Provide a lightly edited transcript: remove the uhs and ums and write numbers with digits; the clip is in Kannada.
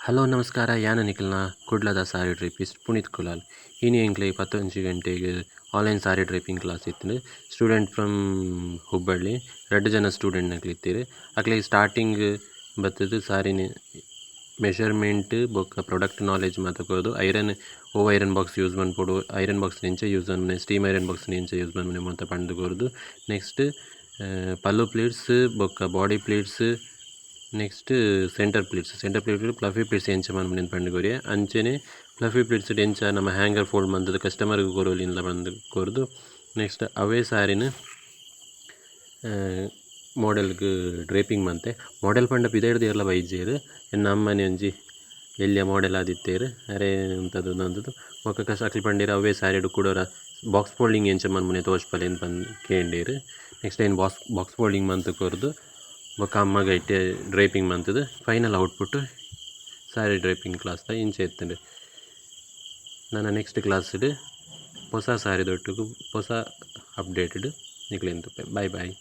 ಹಲೋ ನಮಸ್ಕಾರ ಯಾನ ನಿಖಿಲ್ನ ಕುಡ್ಲದ ಸಾರಿ ಡ್ರೈಪಿಸ್ಟ್ ಪುನೀತ್ ಕುಲಾಲ್ ಇನಿ ಎಂಕ್ಲೆ 11 ಗಂಟೆಗೆ ಆನ್ಲೈನ್ ಸಾರಿ ಡ್ರೈಪಿಂಗ್ ಕ್ಲಾಸ್ ಇತ್ತು. ಸ್ಟೂಡೆಂಟ್ ಫ್ರಮ್ ಹುಬ್ಬಳ್ಳಿ 2 ಜನ ಸ್ಟೂಡೆಂಟ್ ನಕ್ಲಿತ್ತೀರು. ಅಕ್ಲೆ ಸ್ಟಾರ್ಟಿಂಗ್ ಬತ್ತದು ಸಾರಿನ ಮೆಷರ್ಮೆಂಟ್ ಬೊಕ್ಕ ಪ್ರಾಡಕ್ಟ್ ನಾಲೆಜ್ ಮಾತುಕೋದು ಐರನ್ ಬಾಕ್ಸ್ ಯೂಸ್ ಮಾಡ್ಕೊಡು, ಐರನ್ ಬಾಕ್ಸ್ ನಿಂಚೆ ಯೂಸ್ ಮಾಡ್ಮನೆ, ಸ್ಟೀಮ್ ಐರನ್ ಬಾಕ್ಸ್ ನಿಂಚೆ ಯೂಸ್ ಮಾಡ್ಮನೆ ಅಂತ ಪಂಡುಕೊರ್ದು. ನೆಕ್ಸ್ಟ್ ಪಲ್ಲು ಪ್ಲೇಟ್ಸ್ ಬೊಕ್ಕ body plates, next centre plates fluffy plates ಎಂಚ ಮನ್ಪುನ ಪಂಡುಕೊರಿಯ ಅಂಚೆನೆ ಫ್ಲಫಿ ಪ್ಲೇಟ್ಸ್ ಎಂಚ ನಮ್ಮ ಹ್ಯಾಂಗರ್ ಫೋಲ್ಡ್ ಮಂತದ ಕಸ್ಟಮರ್ಗೆ ಕೊರೋಲಿಂದ ಬಂದು ಕೊರ್ದು. ನೆಕ್ಸ್ಟ್ ಅವೇ ಸಾರಿನ ಮಾಡೆಲ್ಗೆ ಡ್ರೇಪಿಂಗ್ ಮಂತೆ ಮಾಡೆಲ್ ಪಂಡ ಪಿದಾಡ್ದು ಎಲ್ಲ ಬೈಜೇರು ನಮ್ಮನೆ ಒಂಜಿ ಎಲ್ಲಿಯ ಮಾಡೆಲ್ ಆದಿತ್ತೇರು ಅರೆ ಉಂತದ್ದು ನಂದದು ಮೊಕ್ಕ ಅಕ್ಲಿ ಪಂಡೇರು ಅವೇ ಸ್ಯಾರಿಡು ಕೂಡ ಬಾಕ್ಸ್ ಫೋಲ್ಡಿಂಗ್ ಎಂಚ ಮನ್ಮುನೆ ತೋಚ್ಪಲೆ ಅಂತ ಕೇಂಡೇರು. ನೆಕ್ಸ್ಟ್ ಏನು ಬಾಕ್ಸ್ ಫೋಲ್ಡಿಂಗ್ ಮಂತ್ ಕೊರ್ದು ಬೊಕ್ಕ ಅಮ್ಮಗ ಇಟ್ಟೆ ಡ್ರೈಪಿಂಗ್ ಮಂತದ್ದು ಫೈನಲ್ ಔಟ್ಪುಟ್ ಸ್ಯಾರಿ ಡ್ರೈಪಿಂಗ್ ಕ್ಲಾಸ್ದ ಇಂಚೆ ಎತ್ತಂಡು. ನನ್ನ ನೆಕ್ಸ್ಟ್ ಕ್ಲಾಸ್ಡ್ ಹೊಸ ಸ್ಯಾರಿದೊಟ್ಟಿಗೂ ಹೊಸ ಅಪ್ಡೇಟೆಡ್ ನಿಕ್ಲೆಂದು. ಬಾಯ್ ಬಾಯ್.